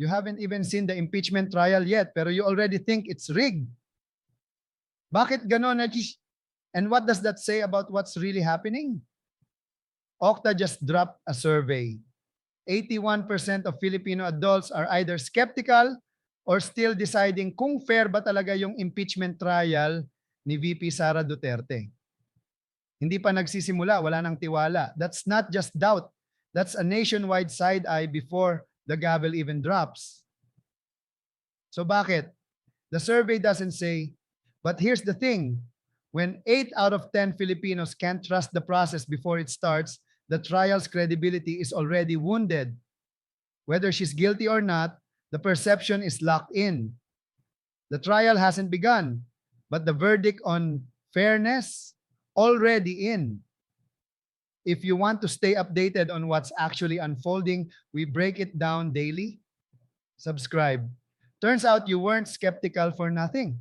You haven't even seen the impeachment trial yet, pero you already think it's rigged. Bakit ganon? And what does that say about what's really happening? Okta just dropped a survey. 81% of Filipino adults are either skeptical or still deciding kung fair ba talaga yung impeachment trial ni VP Sara Duterte. Hindi pa nagsisimula, wala nang tiwala. That's not just doubt. That's a nationwide side-eye before the gavel even drops. So bakit? The survey doesn't say, but here's the thing. When 8 out of 10 Filipinos can't trust the process before it starts, the trial's credibility is already wounded. Whether she's guilty or not, the perception is locked in. The trial hasn't begun, but the verdict on fairness already in. If you want to stay updated on what's actually unfolding, we break it down daily. Subscribe. Turns out you weren't skeptical for nothing.